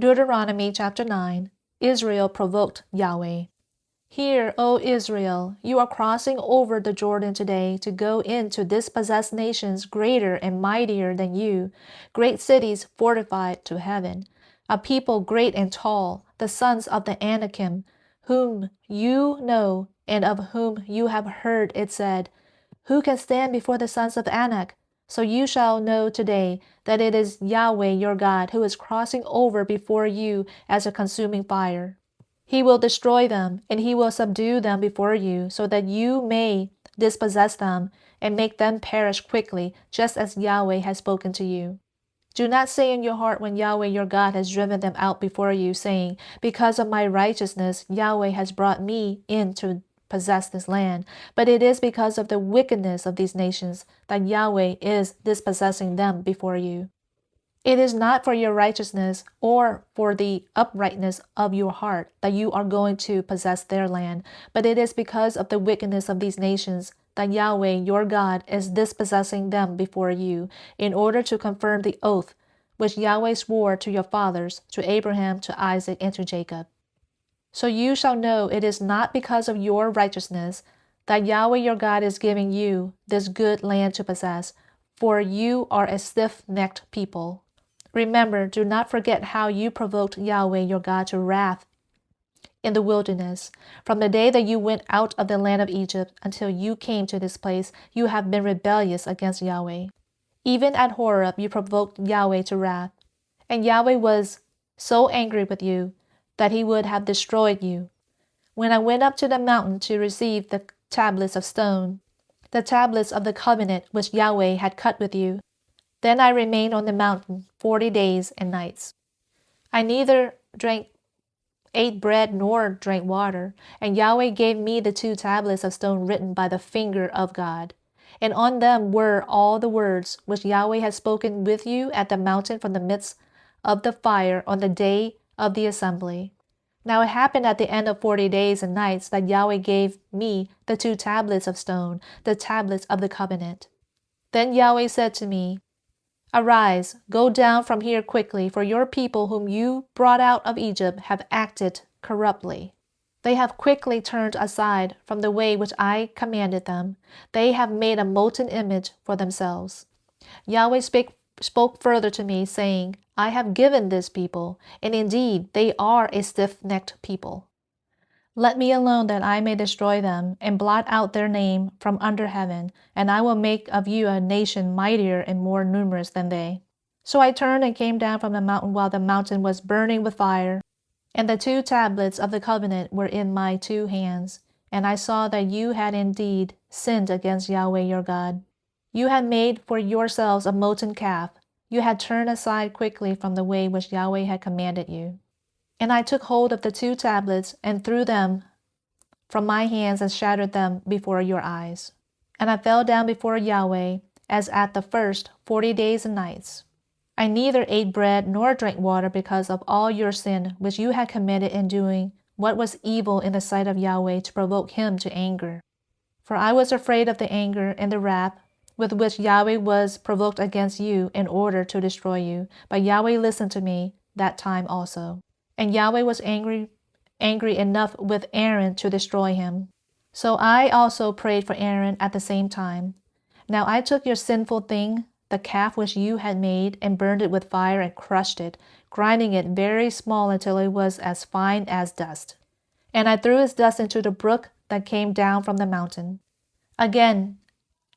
Deuteronomy chapter 9. Israel provoked Yahweh. Hear, O Israel, you are crossing over the Jordan today to go in to dispossess nations greater and mightier than you, great cities fortified to heaven, a people great and tall, the sons of the Anakim, whom you know and of whom you have heard it said, who can stand before the sons of Anak? So you shall know today that it is Yahweh your God who is crossing over before you as a consuming fire. He will destroy them, and he will subdue them before you, so that you may dispossess them and make them perish quickly, just as Yahweh has spoken to you. Do not say in your heart when Yahweh your God has driven them out before you, saying, because of my righteousness Yahweh has brought me in to possess this land. But it is because of the wickedness of these nations that Yahweh is dispossessing them before you. It is not for your righteousness or for the uprightness of your heart that you are going to possess their land, but it is because of the wickedness of these nations that Yahweh your God is dispossessing them before you, in order to confirm the oath which Yahweh swore to your fathers, to Abraham, to Isaac, and to Jacob. So you shall know it is not because of your righteousness that Yahweh your God is giving you this good land to possess, for you are a stiff-necked people. Remember, do not forget how you provoked Yahweh your God to wrath in the wilderness. From the day that you went out of the land of Egypt until you came to this place, you have been rebellious against Yahweh. Even at Horeb you provoked Yahweh to wrath, and Yahweh was so angry with you that he would have destroyed you. When I went up to the mountain to receive the tablets of stone, the tablets of the covenant which Yahweh had cut with you, then I remained on the mountain 40 days and nights. I neither ate bread nor drank water, and Yahweh gave me the 2 tablets of stone written by the finger of God. And on them were all the words which Yahweh had spoken with you at the mountain from the midst of the fire on the day of the assembly. Now it happened at the end of 40 days and nights that Yahweh gave me the 2 tablets of stone, the tablets of the covenant. Then Yahweh said to me, arise, go down from here quickly, for your people whom you brought out of Egypt have acted corruptly. They have quickly turned aside from the way which I commanded them. They have made a molten image for themselves. Yahweh spoke further to me, saying, I have given this people, and indeed they are a stiff-necked people. Let me alone that I may destroy them, and blot out their name from under heaven, and I will make of you a nation mightier and more numerous than they. So I turned and came down from the mountain while the mountain was burning with fire, and the 2 tablets of the covenant were in my 2 hands, and I saw that you had indeed sinned against Yahweh your God. You had made for yourselves a molten calf. You had turned aside quickly from the way which Yahweh had commanded you. And I took hold of the 2 tablets and threw them from my hands and shattered them before your eyes. And I fell down before Yahweh as at the first 40 days and nights. I neither ate bread nor drank water because of all your sin which you had committed in doing what was evil in the sight of Yahweh to provoke him to anger. For I was afraid of the anger and the wrath with which Yahweh was provoked against you in order to destroy you. But Yahweh listened to me that time also. And Yahweh was angry enough with Aaron to destroy him. So I also prayed for Aaron at the same time. Now I took your sinful thing, the calf which you had made, and burned it with fire and crushed it, grinding it very small until it was as fine as dust. And I threw its dust into the brook that came down from the mountain. Again,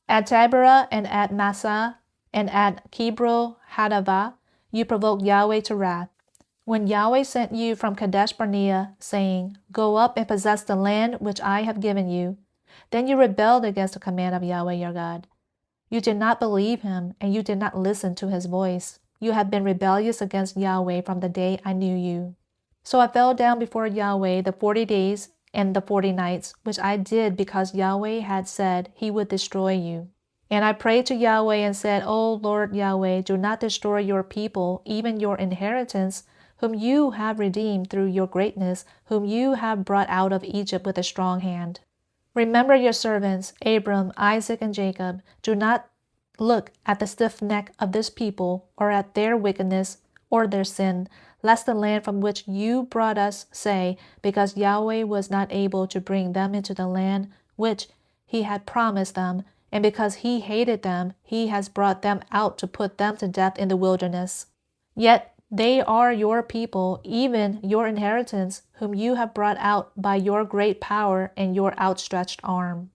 at Taberah and at Massah and at Kibro Hadavah, you provoked Yahweh to wrath. When Yahweh sent you from Kadesh Barnea, saying, go up and possess the land which I have given you, then you rebelled against the command of Yahweh your God. You did not believe him, and you did not listen to his voice. You have been rebellious against Yahweh from the day I knew you. So I fell down before Yahweh the 40 days and the 40 nights, which I did because Yahweh had said he would destroy you. And I prayed to Yahweh and said, O Lord Yahweh, do not destroy your people, even your inheritance, whom you have redeemed through your greatness, whom you have brought out of Egypt with a strong hand. Remember your servants, Abram, Isaac, and Jacob. Do not look at the stiff neck of this people or at their wickedness or their sin, lest the land from which you brought us say, because Yahweh was not able to bring them into the land which he had promised them, and because he hated them, he has brought them out to put them to death in the wilderness. Yet they are your people, even your inheritance, whom you have brought out by your great power and your outstretched arm.